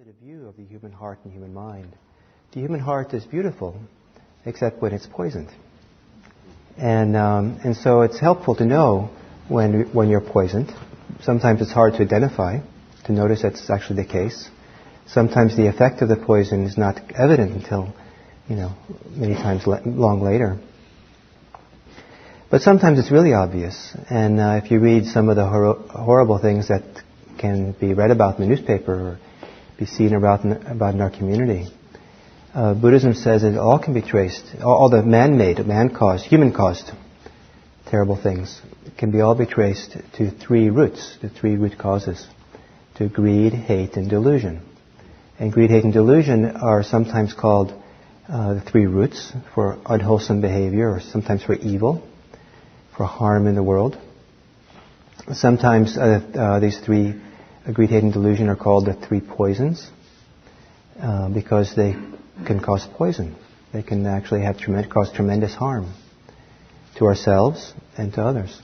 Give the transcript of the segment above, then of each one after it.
positive view of the human heart and human mind. The human heart is beautiful, except when it's poisoned. And so it's helpful to know when you're poisoned. Sometimes it's hard to identify, to notice that's actually the case. Sometimes the effect of the poison is not evident until, many times long later. But sometimes it's really obvious. And if you read some of the horrible things that can be read about in the newspaper or be seen about in our community, Buddhism says that all can be traced, all the man-made, man-caused, human-caused terrible things can all be traced to three roots, the three root causes, to greed, hate, and delusion. And greed, hate, and delusion are sometimes called the three roots for unwholesome behavior, or sometimes for evil, for harm in the world. Sometimes these three, greed, hate, and delusion, are called the three poisons because they can cause poison. They can actually cause tremendous harm to ourselves and to others.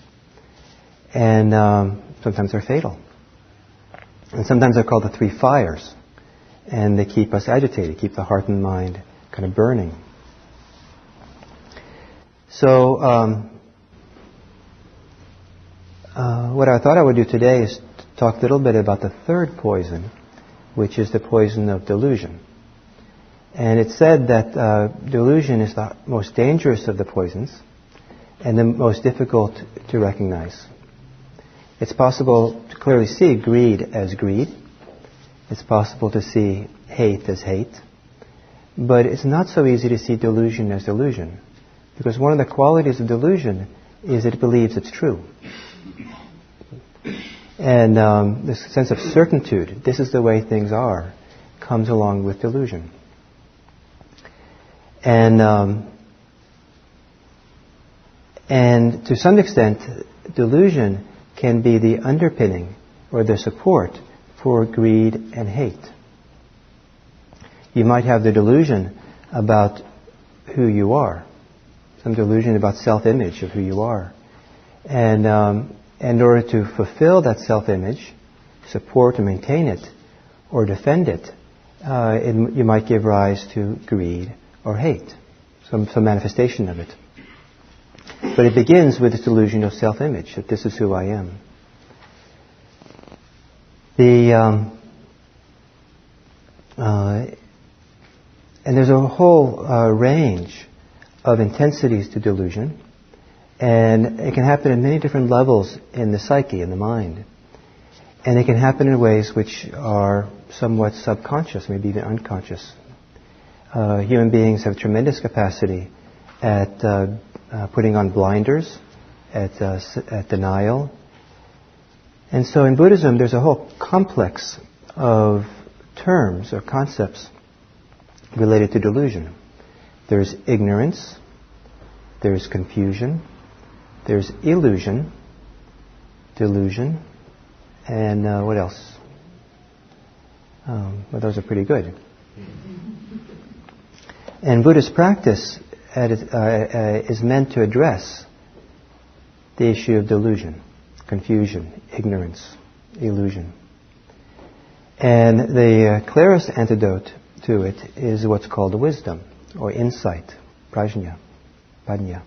And sometimes they're fatal. And sometimes they're called the three fires. And they keep us agitated, keep the heart and mind kind of burning. So what I thought I would do today is talk a little bit about the third poison, which is the poison of delusion. And it's said that delusion is the most dangerous of the poisons and the most difficult to recognize. It's possible to clearly see greed as greed. It's possible to see hate as hate. But it's not so easy to see delusion as delusion. Because one of the qualities of delusion is that it believes it's true. And this sense of certitude, this is the way things are, comes along with delusion. And to some extent, delusion can be the underpinning or the support for greed and hate. You might have the delusion about who you are, some delusion about self-image of who you are. And in order to fulfill that self-image, support and maintain it, or defend it, you might give rise to greed or hate, some manifestation of it. But it begins with this delusion of self-image, that this is who I am. And there's a whole range of intensities to delusion, and it can happen at many different levels in the psyche, in the mind. And it can happen in ways which are somewhat subconscious, maybe even unconscious. Human beings have tremendous capacity at putting on blinders, at denial. And so in Buddhism, there's a whole complex of terms or concepts related to delusion. There's ignorance, there's confusion, there's illusion, delusion, and what else? Well, those are pretty good. And Buddhist practice is meant to address the issue of delusion, confusion, ignorance, illusion. And the clearest antidote to it is what's called wisdom, or insight, prajna, panya.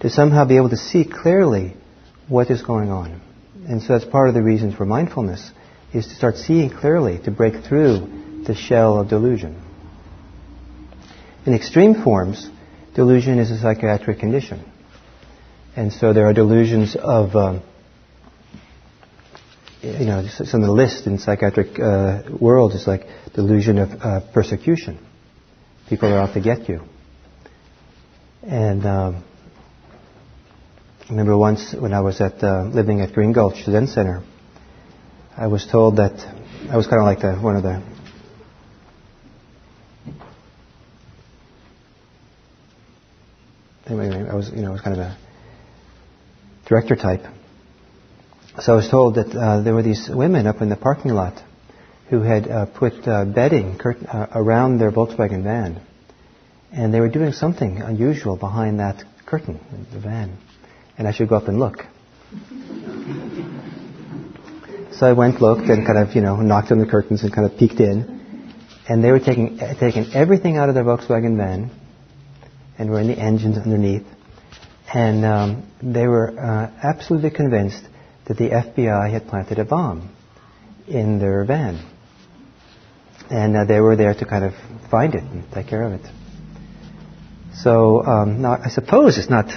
To somehow be able to see clearly what is going on. And so that's part of the reason for mindfulness, is to start seeing clearly, to break through the shell of delusion. In extreme forms, delusion is a psychiatric condition. And so there are delusions of, some of the list in psychiatric world is like delusion of persecution. People are out to get you. And I remember once when I was living at Green Gulch Zen Center, I was told that I was kind of like one of the anyway, I was kind of a director type. So I was told that there were these women up in the parking lot who had put bedding around their Volkswagen van. And they were doing something unusual behind that curtain, the van. And I should go up and look. So I went, looked, and kind of, knocked on the curtains and kind of peeked in. And they were taking everything out of their Volkswagen van and were in the engines underneath. And they were absolutely convinced that the FBI had planted a bomb in their van. And they were there to kind of find it and take care of it. So now I suppose it's not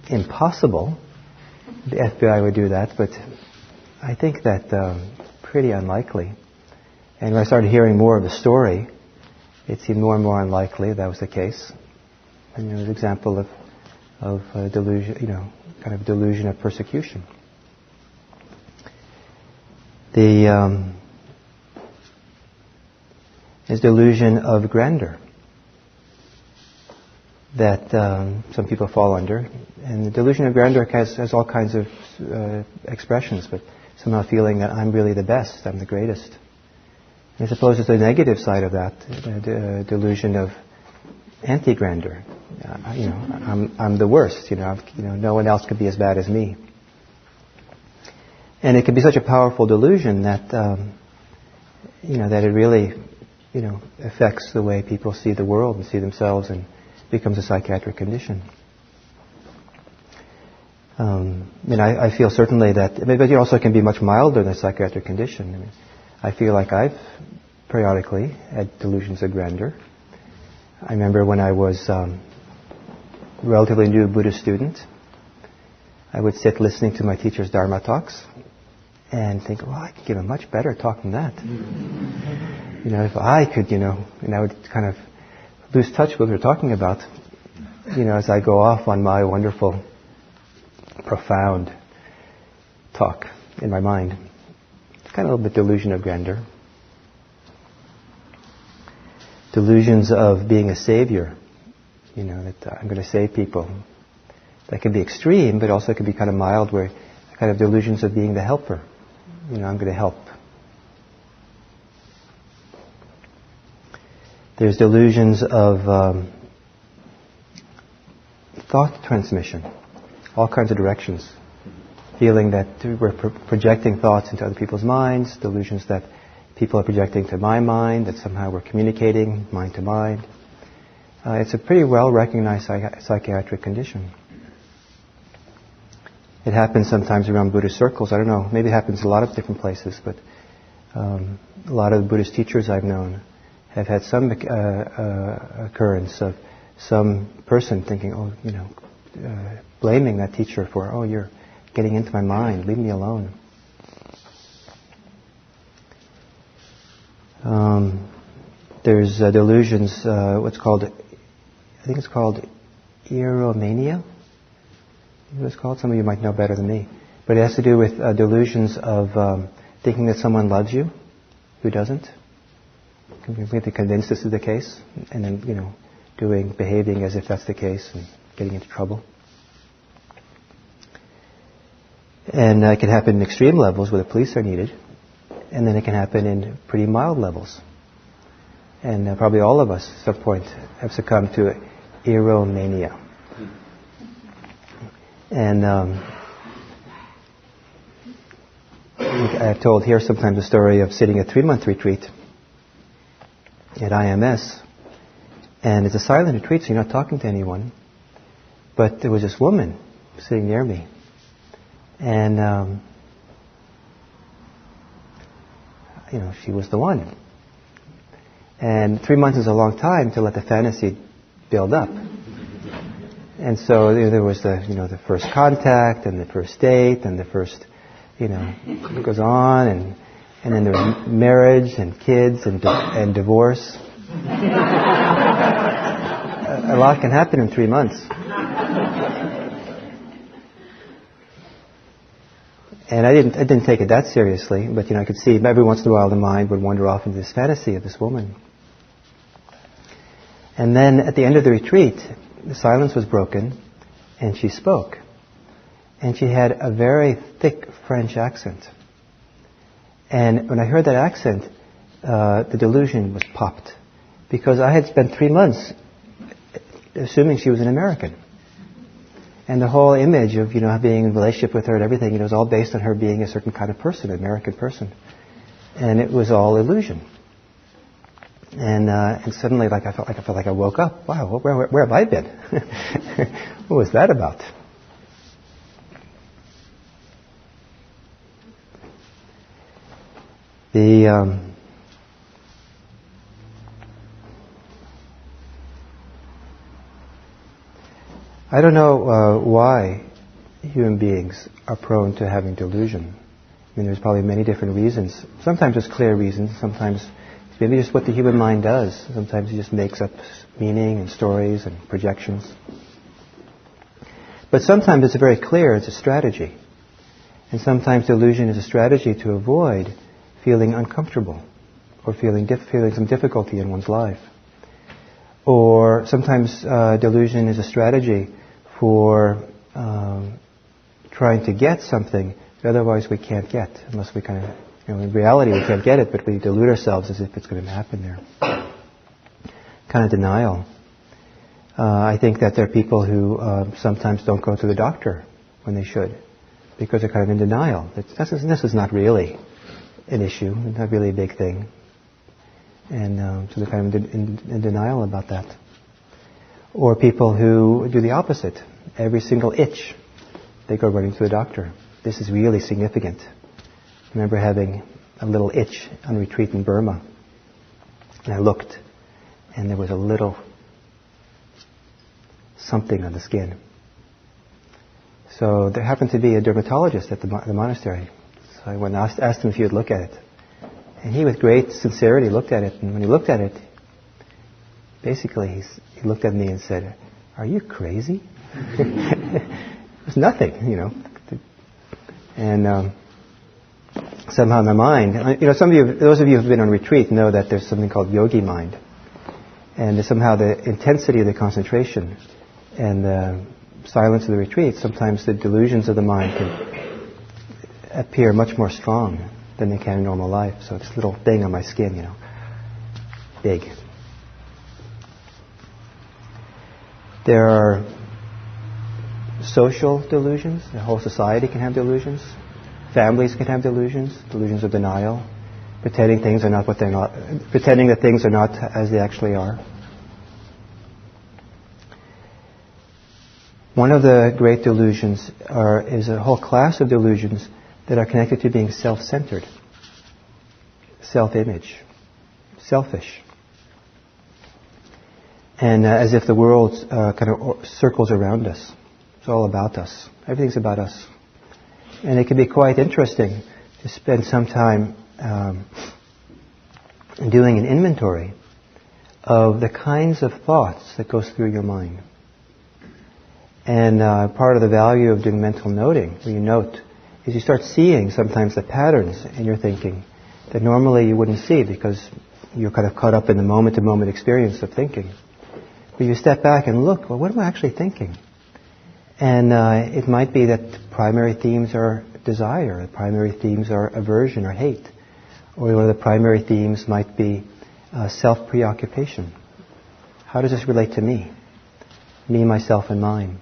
impossible the FBI would do that, but I think that pretty unlikely. And when I started hearing more of the story, it seemed more and more unlikely that was the case. And it was an example of delusion, kind of delusion of persecution. There's delusion of grandeur that some people fall under. And the delusion of grandeur has all kinds of expressions, but somehow feeling that I'm really the best, I'm the greatest. And I suppose it's the negative side of that, the delusion of anti-grandeur. I'm the worst. No one else could be as bad as me. And it can be such a powerful delusion that that it really affects the way people see the world and see themselves, and becomes a psychiatric condition. I feel certainly that, but it also can be much milder than a psychiatric condition. I feel like I've periodically had delusions of grandeur. I remember when I was a relatively new Buddhist student, I would sit listening to my teacher's Dharma talks and think, well, I could give a much better talk than that. If I could, and I would kind of lose touch with what we were talking about, as I go off on my wonderful, profound talk in my mind. It's kind of a little bit delusion of grandeur. Delusions of being a savior, that I'm going to save people. That can be extreme, but also can be kind of mild, where kind of delusions of being the helper. I'm going to help. There's delusions of thought transmission, all kinds of directions. Feeling that we're projecting thoughts into other people's minds, delusions that people are projecting to my mind, that somehow we're communicating mind to mind. It's a pretty well-recognized psychiatric condition. It happens sometimes around Buddhist circles. I don't know, maybe it happens in a lot of different places, but a lot of the Buddhist teachers I've known have had some occurrence of some person thinking, blaming that teacher for, you're getting into my mind, leave me alone. There's delusions, I think it's called eromania. What it's called? Some of you might know better than me. But it has to do with delusions of thinking that someone loves you who doesn't. Completely convinced this is the case, and then, behaving as if that's the case and getting into trouble. And it can happen in extreme levels where the police are needed, and then it can happen in pretty mild levels. And probably all of us at some point have succumbed to eromania. And I've told here sometimes the story of sitting a 3-month retreat at IMS, and it's a silent retreat, so you're not talking to anyone. But there was this woman sitting near me, and she was the one. And 3 months is a long time to let the fantasy build up. And so there was the first contact and the first date and the first, it goes on, and then there was marriage and kids and divorce. A lot can happen in 3 months. And I didn't take it that seriously, but I could see every once in a while the mind would wander off into this fantasy of this woman. And then at the end of the retreat, the silence was broken, and she spoke. And she had a very thick French accent. And when I heard that accent, the delusion was popped. Because I had spent 3 months assuming she was an American. And the whole image of, being in a relationship with her and everything, it was all based on her being a certain kind of person, an American person. And it was all illusion. And suddenly, I felt like I woke up. Wow, where have I been? What was that about? I don't know why human beings are prone to having delusion. I mean, there's probably many different reasons. Sometimes there's clear reasons. Sometimes it's maybe just what the human mind does. Sometimes it just makes up meaning and stories and projections. But sometimes it's very clear. It's a strategy. And sometimes delusion is a strategy to avoid feeling uncomfortable or feeling some difficulty in one's life. Or sometimes delusion is a strategy for trying to get something that otherwise we can't get, unless we kind of, in reality we can't get it, but we delude ourselves as if it's going to happen there. Kind of denial. I think that there are people who sometimes don't go to the doctor when they should, because they're kind of in denial. This is not really an issue, not really a big thing. And so they're kind of in denial about that. Or people who do the opposite. Every single itch, they go running to the doctor. This is really significant. I remember having a little itch on retreat in Burma. And I looked, and there was a little something on the skin. So there happened to be a dermatologist at the monastery. So I went and asked him if he would look at it. And he, with great sincerity, looked at it. And when he looked at it, basically he looked at me and said, "Are you crazy?" It was nothing, And somehow in my mind, those of you who have been on retreat know that there's something called yogi mind. And somehow the intensity of the concentration and the silence of the retreat, sometimes the delusions of the mind can appear much more strong than they can in normal life. So this little thing on my skin, big. There are social delusions. The whole society can have delusions. Families can have delusions, delusions of denial, pretending things are not what they're not, pretending that things are not as they actually are. One of the great delusions is a whole class of delusions that are connected to being self-centered, self-image, selfish. And as if the world kind of circles around us. It's all about us. Everything's about us. And it can be quite interesting to spend some time doing an inventory of the kinds of thoughts that goes through your mind. And part of the value of doing mental noting, where you note, is you start seeing sometimes the patterns in your thinking that normally you wouldn't see because you're kind of caught up in the moment-to-moment experience of thinking. But you step back and look, well, what am I actually thinking? And it might be that primary themes are desire, primary themes are aversion or hate, or one of the primary themes might be self-preoccupation. How does this relate to me? Me, myself, and mine.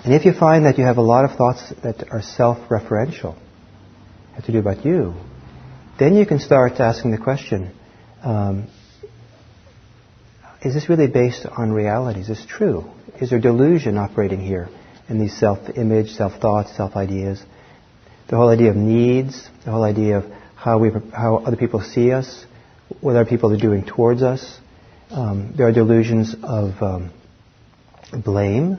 And if you find that you have a lot of thoughts that are self-referential, have to do about you, then you can start asking the question, is this really based on reality? Is this true? Is there delusion operating here in these self-image, self-thoughts, self-ideas? The whole idea of needs, the whole idea of how other people see us, what other people are doing towards us. There are delusions of blame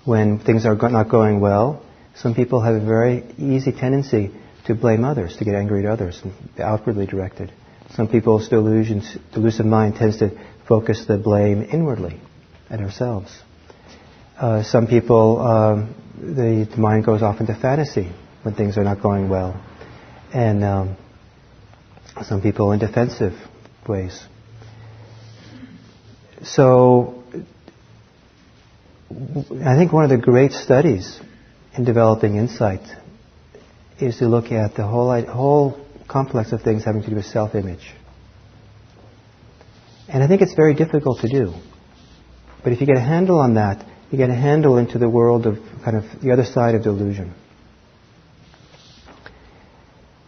when things are not going well. Some people have a very easy tendency to blame others, to get angry at others, and be outwardly directed. Some people's delusive mind tends to focus the blame inwardly at ourselves. Some people, the mind goes off into fantasy when things are not going well. And some people in defensive ways. So, I think one of the great studies in developing insight is to look at the whole complex of things having to do with self-image. And I think it's very difficult to do. But if you get a handle on that, you get a handle into the world of kind of the other side of delusion.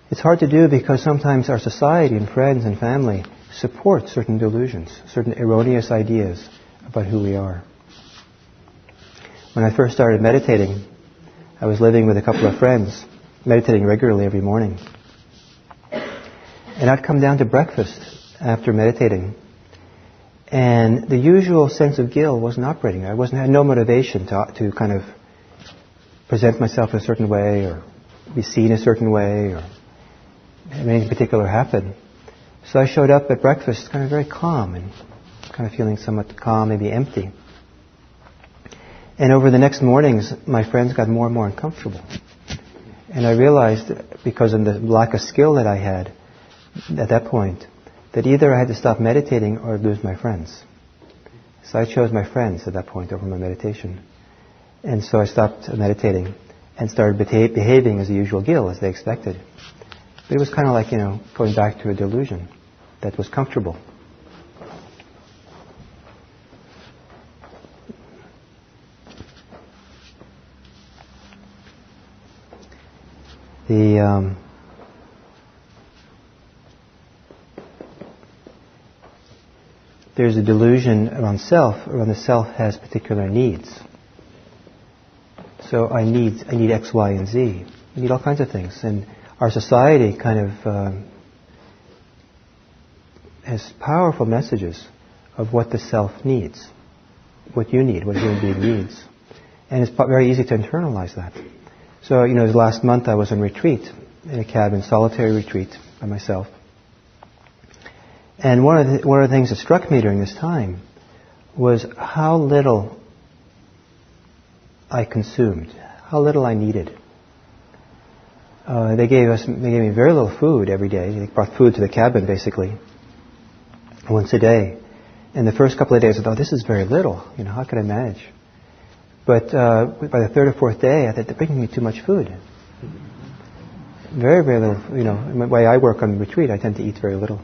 It's hard to do because sometimes our society and friends and family support certain delusions, certain erroneous ideas about who we are. When I first started meditating, I was living with a couple of friends, meditating regularly every morning. And I'd come down to breakfast after meditating, and the usual sense of Gil wasn't operating. I had no motivation to kind of present myself in a certain way or be seen a certain way or have anything particular happen. So I showed up at breakfast kind of very calm and kind of feeling somewhat calm, maybe empty. And over the next mornings, my friends got more and more uncomfortable. And I realized, because of the lack of skill that I had at that point, that either I had to stop meditating or lose my friends. So I chose my friends at that point over my meditation. And so I stopped meditating and started behaving as the usual Gil, as they expected. But it was kind of like, going back to a delusion that was comfortable. There's a delusion around self, around the self has particular needs. So I need X, Y, and Z. I need all kinds of things. And our society kind of has powerful messages of what the self needs, what you need, what a human being needs. And it's very easy to internalize that. So, last month I was on retreat, in a cabin, solitary retreat by myself. And one of the things that struck me during this time was how little I consumed, how little I needed. They gave me very little food every day. They brought food to the cabin basically once a day. And the first couple of days I thought, this is very little. How can I manage? But by the third or fourth day, I thought, they're bringing me too much food. Very, very little. The way I work on retreat, I tend to eat very little.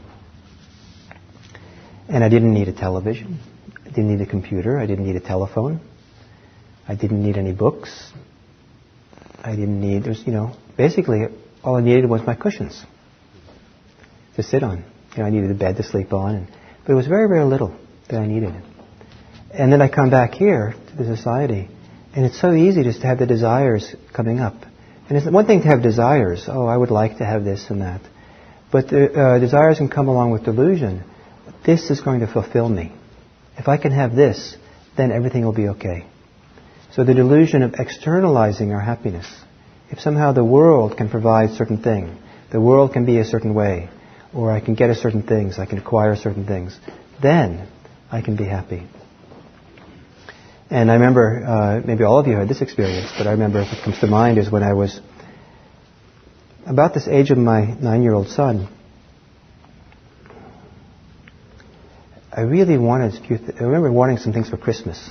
And I didn't need a television. I didn't need a computer. I didn't need a telephone. I didn't need any books. I didn't need, basically all I needed was my cushions to sit on. I needed a bed to sleep on. But it was very, very little that I needed. And then I come back here to the society, and it's so easy just to have the desires coming up. And it's one thing to have desires. Oh, I would like to have this and that. But the desires can come along with delusion. This is going to fulfill me. If I can have this, then everything will be okay. So the delusion of externalizing our happiness. If somehow the world can provide certain thing, the world can be a certain way, or I can get a certain things, I can acquire certain things, then I can be happy. And I remember, maybe all of you had this experience, but I remember what comes to mind is when I was about this age of my 9-year-old son, I really wanted, I remember wanting some things for Christmas.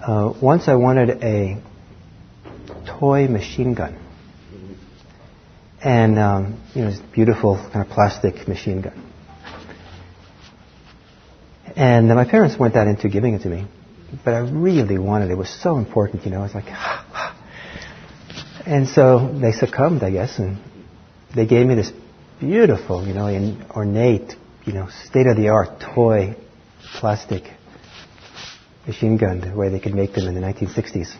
Once I wanted a toy machine gun. And, this beautiful kind of plastic machine gun. And my parents weren't that into giving it to me. But I really wanted it. It was so important, I was like, And so they succumbed, I guess, and they gave me this beautiful, ornate, state-of-the-art toy plastic machine gun, the way they could make them in the 1960s.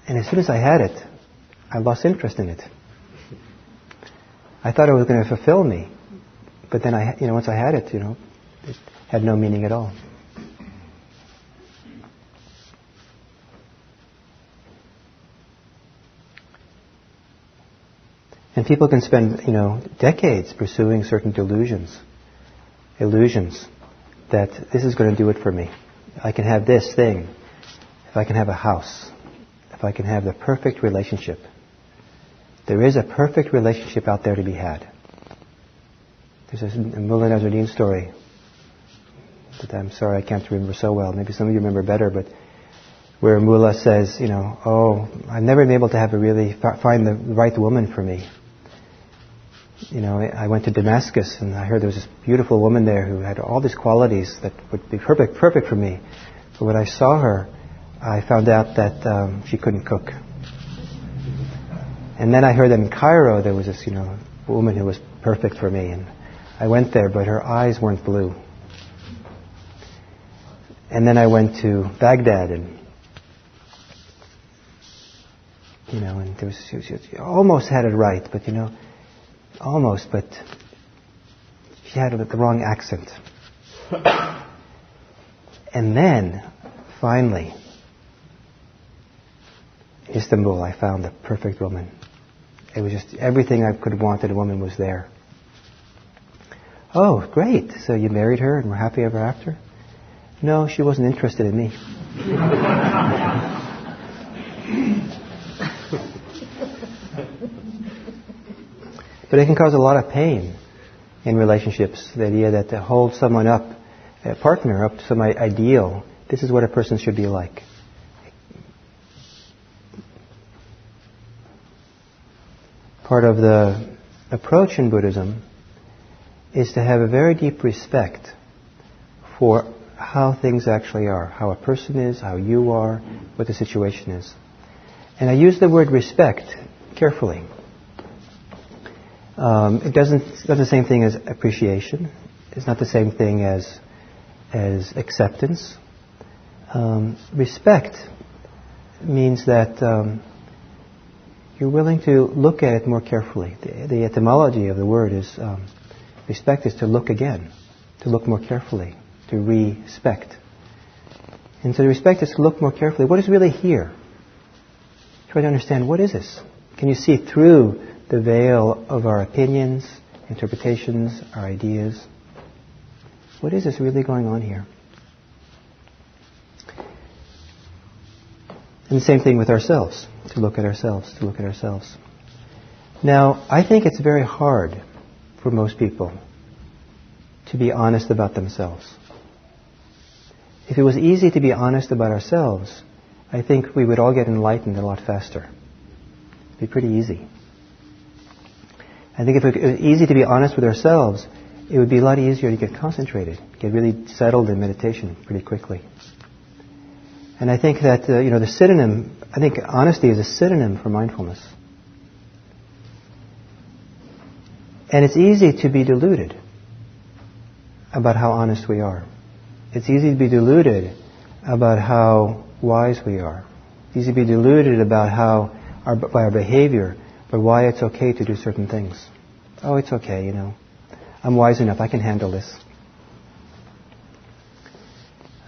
And as soon as I had it, I lost interest in it. I thought it was going to fulfill me, but then once I had it, it had no meaning at all. And people can spend, decades pursuing certain illusions, that this is going to do it for me. I can have this thing, if I can have a house, if I can have the perfect relationship. There is a perfect relationship out there to be had. There's a Mullah Nasruddin story that I'm sorry I can't remember so well. Maybe some of you remember better, but where Mullah says, I've never been able to find the right woman for me. I went to Damascus and I heard there was this beautiful woman there who had all these qualities that would be perfect for me. But when I saw her, I found out that she couldn't cook. And then I heard that in Cairo there was this, woman who was perfect for me. And I went there, but her eyes weren't blue. And then I went to Baghdad and and there was, she almost had it right, but almost, but she had the wrong accent. And then, finally, in Istanbul, I found the perfect woman. It was just everything I could have wanted a woman was there. Oh, great. So you married her and were happy ever after? No, she wasn't interested in me. But it can cause a lot of pain in relationships, the idea that to hold someone up, a partner up to some ideal, this is what a person should be like. Part of the approach in Buddhism is to have a very deep respect for how things actually are, how a person is, how you are, what the situation is. And I use the word respect carefully. It's not the same thing as appreciation. It's not the same thing as acceptance. Respect means that you're willing to look at it more carefully. The etymology of the word is respect is to look again, to look more carefully, to respect. And so the respect is to look more carefully. What is really here? Try to understand, what is this? Can you see through the veil of our opinions, interpretations, our ideas? What is this really going on here? And the same thing with ourselves, to look at ourselves, to look at ourselves. Now, I think it's very hard for most people to be honest about themselves. If it was easy to be honest about ourselves, I think we would all get enlightened a lot faster. It'd be pretty easy. I think if it was easy to be honest with ourselves, it would be a lot easier to get concentrated, get really settled in meditation pretty quickly. And I think that, the synonym, I think honesty is a synonym for mindfulness. And it's easy to be deluded about how honest we are. It's easy to be deluded about how wise we are. It's easy to be deluded about by our behavior, but why it's okay to do certain things. Oh, it's okay, I'm wise enough, I can handle this.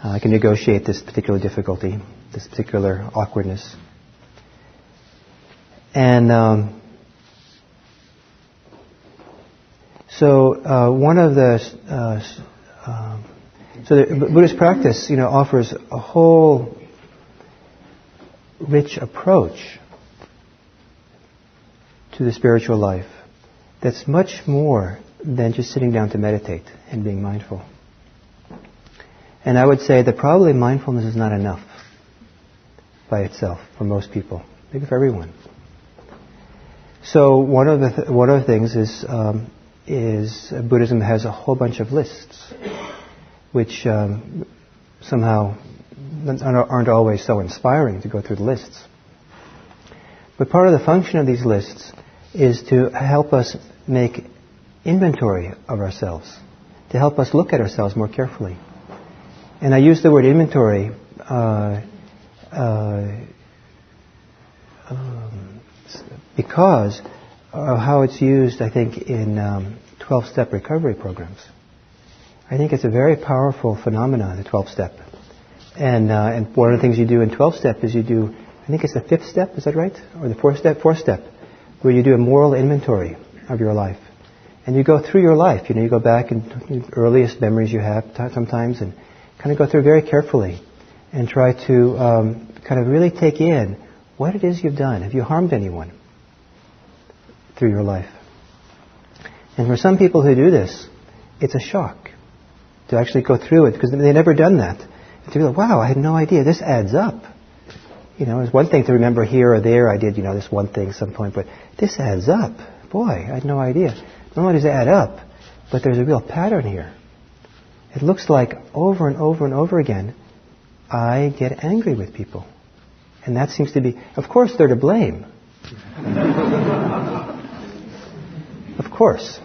I can negotiate this particular difficulty, this particular awkwardness. And one of the Buddhist practice, offers a whole rich approach to the spiritual life that's much more than just sitting down to meditate and being mindful. And I would say that probably mindfulness is not enough by itself for most people, maybe for everyone. So one of the things is Buddhism has a whole bunch of lists, which somehow aren't always so inspiring to go through the lists. But part of the function of these lists is to help us make inventory of ourselves, to help us look at ourselves more carefully. And I use the word inventory because of how it's used, I think, in 12-step recovery programs. I think it's a very powerful phenomenon, the 12-step. And one of the things you do in 12-step is you do, I think it's the 5th step, is that right? Or the 4th step, where you do a moral inventory of your life. And you go through your life, you go back and the earliest memories you have sometimes and kind of go through very carefully and try to kind of really take in what it is you've done. Have you harmed anyone through your life? And for some people who do this, it's a shock to actually go through it because they've never done that. To be like, wow, I had no idea. This adds up. It's one thing to remember here or there, I did, this one thing at some point, but this adds up. Boy, I had no idea. not only does it add up, but there's a real pattern here. It looks like over and over and over again, I get angry with people. And that seems to be, of course they're to blame. Of course.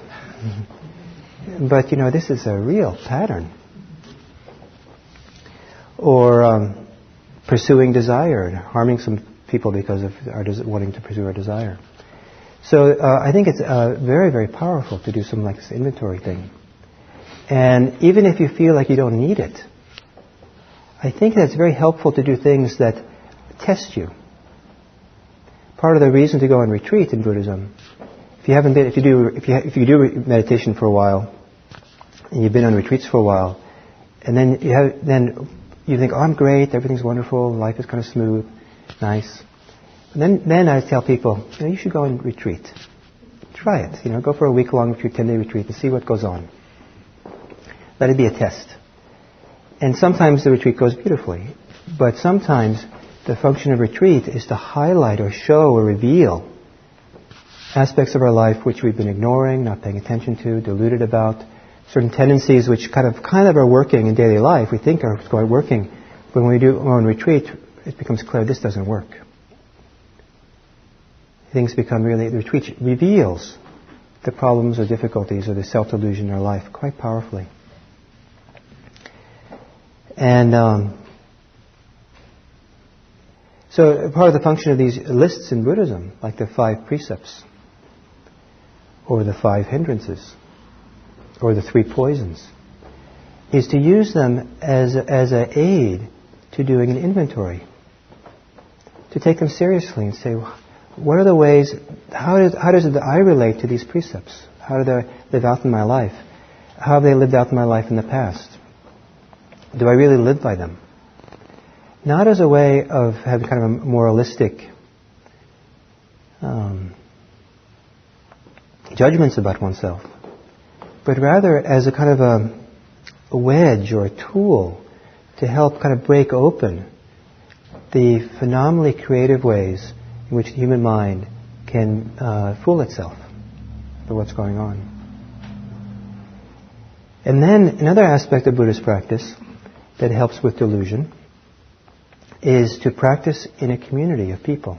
But, this is a real pattern. Or pursuing desire and harming some people because of our wanting to pursue our desire. So I think it's very, very powerful to do something like this inventory thing. And even if you feel like you don't need it, I think that it's very helpful to do things that test you. Part of the reason to go on retreat in Buddhism, if you do meditation for a while, and you've been on retreats for a while, and then you think, oh, I'm great, everything's wonderful, life is kind of smooth, nice. And then I tell people, you should go on retreat. Try it. Go for a week-long retreat, 10-day retreat, and see what goes on. Let it be a test. And sometimes the retreat goes beautifully, but sometimes the function of retreat is to highlight or show or reveal aspects of our life which we've been ignoring, not paying attention to, deluded about, certain tendencies which kind of are working in daily life. We think are working, but when we're on retreat, it becomes clear this doesn't work. Things become the retreat reveals the problems or difficulties or the self-delusion in our life quite powerfully. And so part of the function of these lists in Buddhism, like the 5 precepts, or the 5 hindrances, or the 3 poisons, is to use them as an aid to doing an inventory. To take them seriously and say, what are the ways, how does I relate to these precepts? How do they live out in my life? How have they lived out in my life in the past? Do I really live by them? Not as a way of having kind of a moralistic judgments about oneself, but rather as a kind of a wedge or a tool to help kind of break open the phenomenally creative ways in which the human mind can fool itself for what's going on. And then another aspect of Buddhist practice that helps with delusion is to practice in a community of people.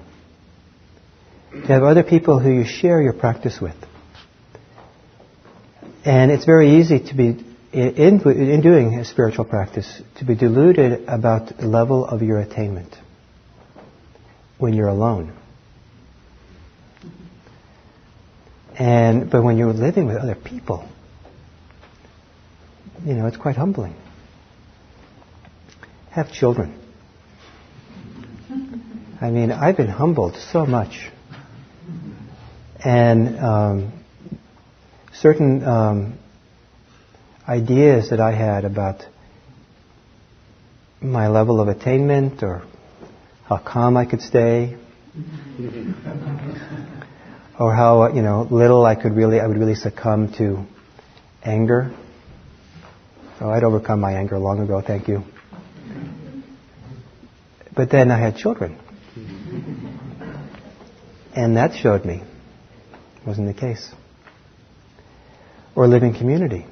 To have other people who you share your practice with. And it's very easy to be, in doing a spiritual practice, to be deluded about the level of your attainment when you're alone. But when you're living with other people, it's quite humbling. Have children. I mean, I've been humbled so much. And certain ideas that I had about my level of attainment or how calm I could stay, or how little I would really succumb to anger. So I'd overcome my anger long ago, thank you. But then I had children. And that showed me it wasn't the case. Or living community.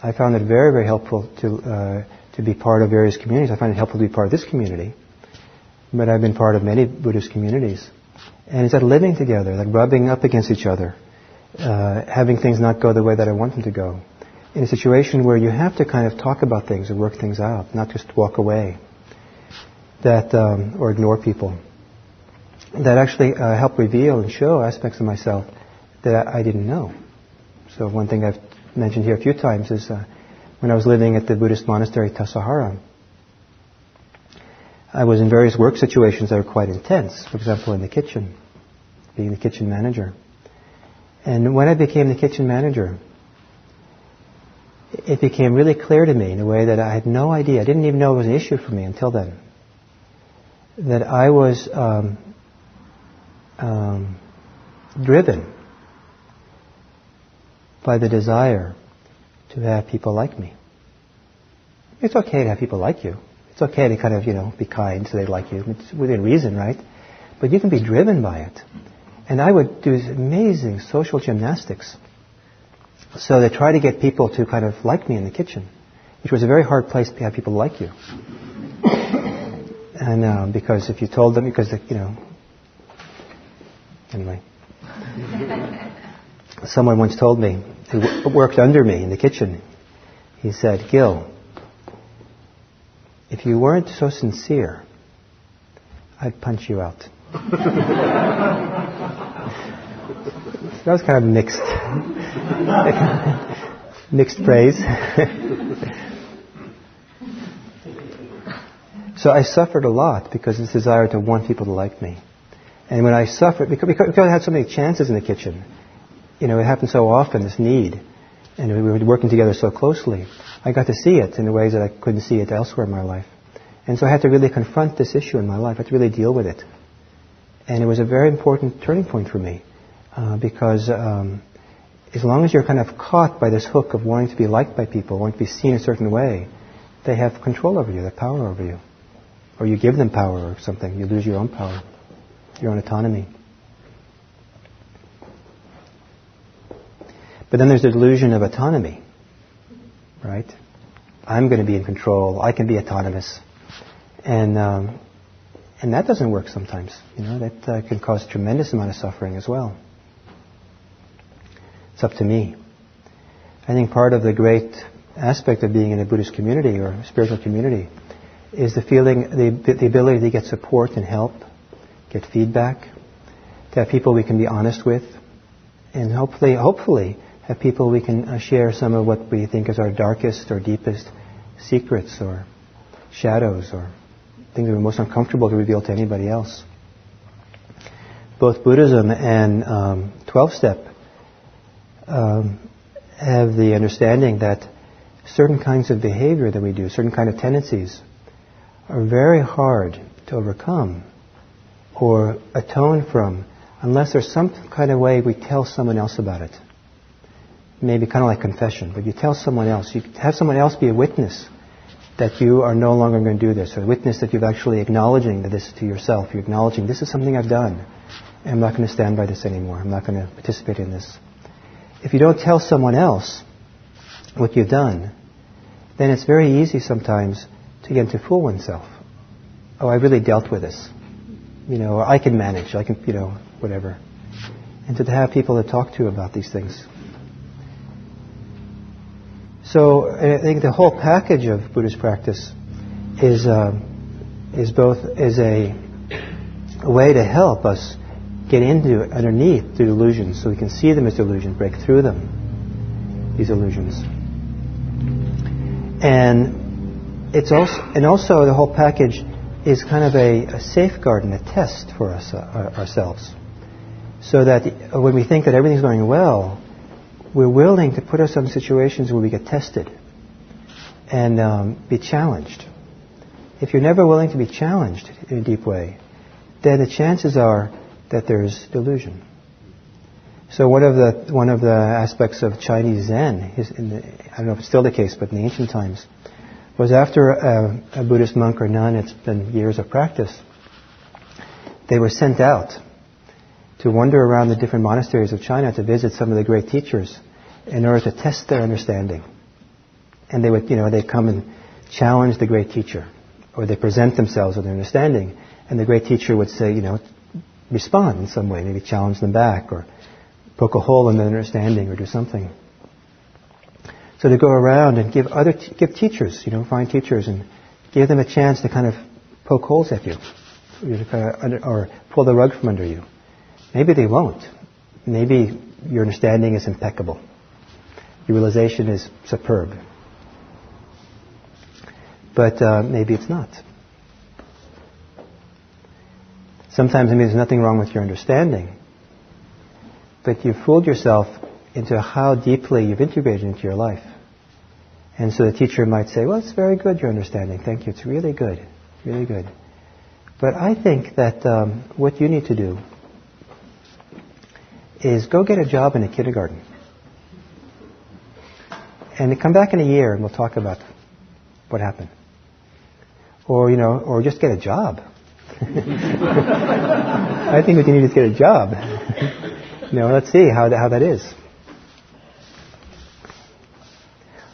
I found it very, very helpful to be part of various communities. I find it helpful to be part of this community. But I've been part of many Buddhist communities. And it's that living together, like rubbing up against each other, having things not go the way that I want them to go. In a situation where you have to kind of talk about things and work things out, not just walk away, or ignore people, that actually help reveal and show aspects of myself that I didn't know. So one thing I've mentioned here a few times is when I was living at the Buddhist monastery Tassajara, I was in various work situations that were quite intense. For example, in the kitchen, being the kitchen manager. And when I became the kitchen manager, it became really clear to me in a way that I had no idea. I didn't even know it was an issue for me until then. That I was driven by the desire to have people like me. It's okay to have people like you. It's okay to kind of, be kind so they like you. It's within reason, right? But you can be driven by it. And I would do amazing social gymnastics So they try to get people to kind of like me in the kitchen, which was a very hard place to have people like you. And because if you told them, anyway. Someone once told me, who worked under me in the kitchen, he said, Gil, if you weren't so sincere, I'd punch you out. That was kind of mixed praise. So I suffered a lot because of this desire to want people to like me. And when I suffered, because I had so many chances in the kitchen, it happened so often, this need, and we were working together so closely, I got to see it in ways that I couldn't see it elsewhere in my life. And so I had to really confront this issue in my life. I had to really deal with it. And it was a very important turning point for me, because as long as you're kind of caught by this hook of wanting to be liked by people, wanting to be seen a certain way, they have control over you, they have power over you. Or you give them power or something, you lose your own power, your own autonomy. But then there's the delusion of autonomy, right? I'm going to be in control, I can be autonomous. And that doesn't work sometimes. That can cause a tremendous amount of suffering as well. It's up to me. I think part of the great aspect of being in a Buddhist community or a spiritual community is the feeling, the ability to get support and help, get feedback, to have people we can be honest with, and hopefully have people we can share some of what we think is our darkest or deepest secrets or shadows or things that are most uncomfortable to reveal to anybody else. Both Buddhism and 12-step have the understanding that certain kinds of behavior that we do, certain kind of tendencies, are very hard to overcome or atone from unless there's some kind of way we tell someone else about it. Maybe kind of like confession, but you tell someone else. You have someone else be a witness that you are no longer going to do this, or a witness that you've actually acknowledging this to yourself. You're acknowledging this is something I've done, and I'm not going to stand by this anymore. I'm not going to participate in this. If you don't tell someone else what you've done, then it's very easy sometimes to get to fool oneself. Oh, I really dealt with this. Or I can manage. I can, whatever. And to have people to talk to about these things. So I think the whole package of Buddhist practice is a way to help us get underneath the delusions, so we can see them as delusions, break through them, these illusions. And it's also the whole package is kind of a safeguard and a test for us ourselves, so that when we think that everything's going well, we're willing to put ourselves in situations where we get tested and be challenged. If you're never willing to be challenged in a deep way, then the chances are that there's delusion. So one of the aspects of Chinese Zen, I don't know if it's still the case, but in the ancient times, was after a Buddhist monk or nun, it's been years of practice, they were sent out to wander around the different monasteries of China to visit some of the great teachers in order to test their understanding. And they would, they'd come and challenge the great teacher, or they present themselves with their understanding, and the great teacher would say, respond in some way, maybe challenge them back, or poke a hole in their understanding, or do something. So to go around and give teachers, find teachers and give them a chance to kind of poke holes at you, or pull the rug from under you. Maybe they won't. Maybe your understanding is impeccable. Your realization is superb. But maybe it's not. Sometimes it means there's nothing wrong with your understanding, but you've fooled yourself into how deeply you've integrated into your life. And so the teacher might say, well, it's very good, your understanding. Thank you. It's really good. Really good. But I think that what you need to do is go get a job in a kindergarten. And come back in a year and we'll talk about what happened. Or just get a job. I think what you need is get a job. Let's see how that is.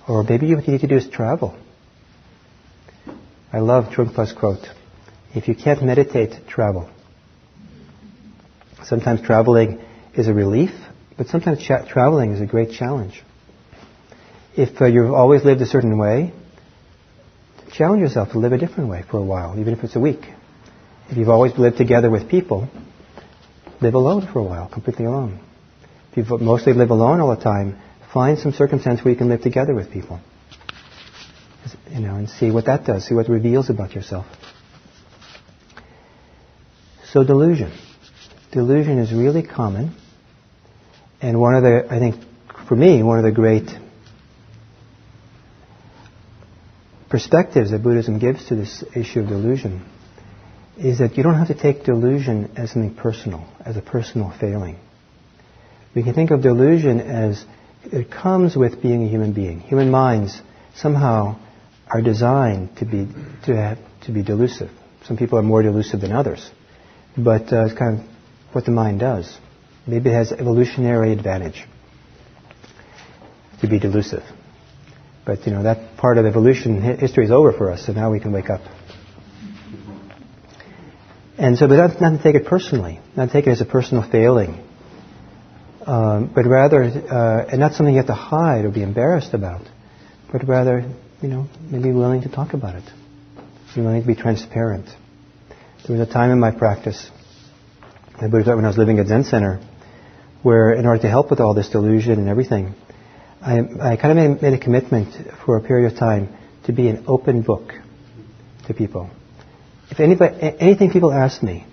Or maybe what you need to do is travel. I love Trungpa's quote, if you can't meditate, travel. Sometimes traveling is a relief, but sometimes traveling is a great challenge. If you've always lived a certain way, challenge yourself to live a different way for a while, even if it's a week. If you've always lived together with people, live alone for a while, completely alone. If you mostly live alone all the time, find some circumstance where you can live together with people. And see what that does, see what it reveals about yourself. So delusion. Delusion is really common. And I think, for me, one of the great perspectives that Buddhism gives to this issue of delusion is that you don't have to take delusion as something personal, as a personal failing. We can think of delusion as it comes with being a human being. Human minds somehow are designed to be delusive. Some people are more delusive than others, but it's kind of what the mind does. Maybe it has evolutionary advantage to be delusive. But, that part of evolution history is over for us, so now we can wake up. And so, but not to take it personally, not to take it as a personal failing, but rather, and not something you have to hide or be embarrassed about, but rather, maybe willing to talk about it, be willing to be transparent. There was a time in my practice, when I was living at Zen Center, where in order to help with all this delusion and everything, I kind of made a commitment for a period of time to be an open book to people. If anything people asked me,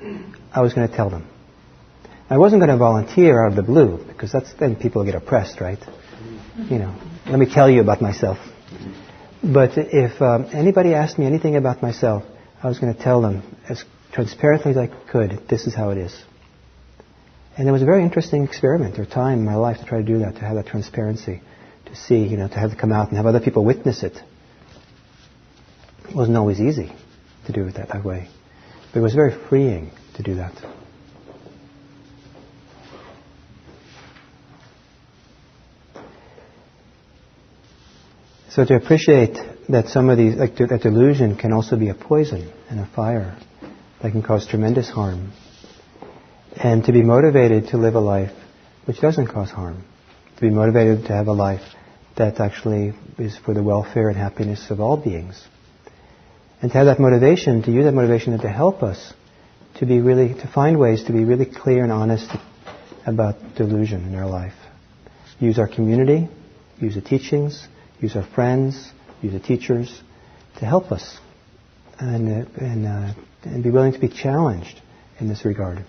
I was going to tell them. I wasn't going to volunteer out of the blue, because then people get oppressed, right? Let me tell you about myself. But if anybody asked me anything about myself, I was going to tell them as transparently as I could, this is how it is. And it was a very interesting experiment or time in my life to try to do that, to have that transparency, to see, to have it come out and have other people witness it. It wasn't always easy to do it that way. But it was very freeing to do that. So to appreciate that some of these, that delusion can also be a poison and a fire that can cause tremendous harm. And to be motivated to live a life which doesn't cause harm. To be motivated to have a life that actually is for the welfare and happiness of all beings. And to have that motivation, to use that motivation to help us to find ways to be really clear and honest about delusion in our life. Use our community, use the teachings, use our friends, use the teachers to help us and be willing to be challenged in this regard.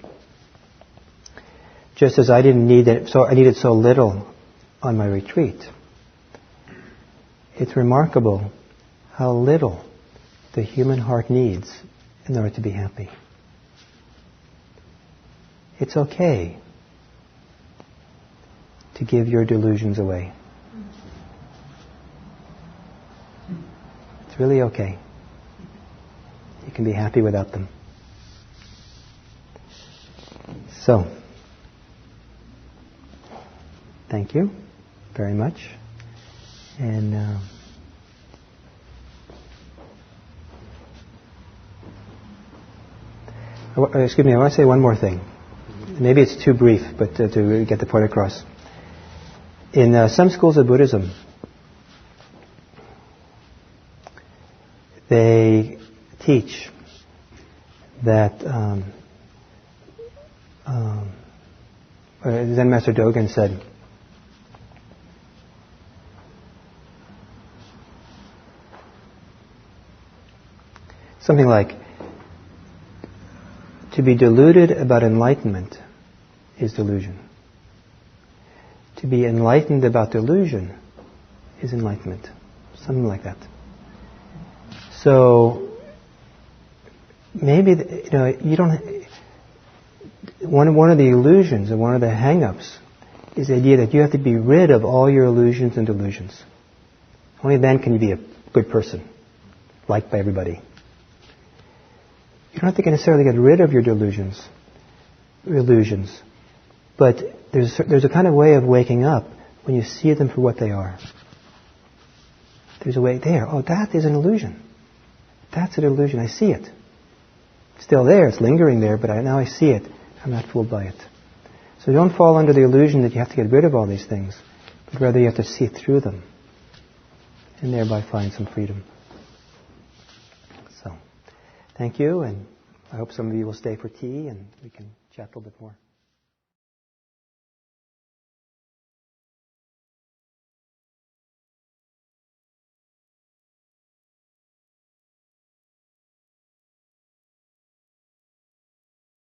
Just as I needed so little on my retreat, it's remarkable how little the human heart needs in order to be happy. It's okay to give your delusions away. It's really okay. You can be happy without them. So, thank you very much. And excuse me, I want to say one more thing. Maybe it's too brief, but to get the point across. In some schools of Buddhism, they teach that Zen Master Dogen said, something like, to be deluded about enlightenment is delusion. To be enlightened about delusion is enlightenment. Something like that. So, maybe, you don't... One of the illusions, or one of the hang-ups, is the idea that you have to be rid of all your illusions and delusions. Only then can you be a good person, liked by everybody. You don't have to necessarily get rid of your illusions, but there's a kind of way of waking up when you see them for what they are. There's a way there. Oh, that is an illusion. That's an illusion. I see it. It's still there. It's lingering there, but now I see it. I'm not fooled by it. So don't fall under the illusion that you have to get rid of all these things, but rather you have to see through them and thereby find some freedom. So, thank you, and I hope some of you will stay for tea and we can chat a little bit more.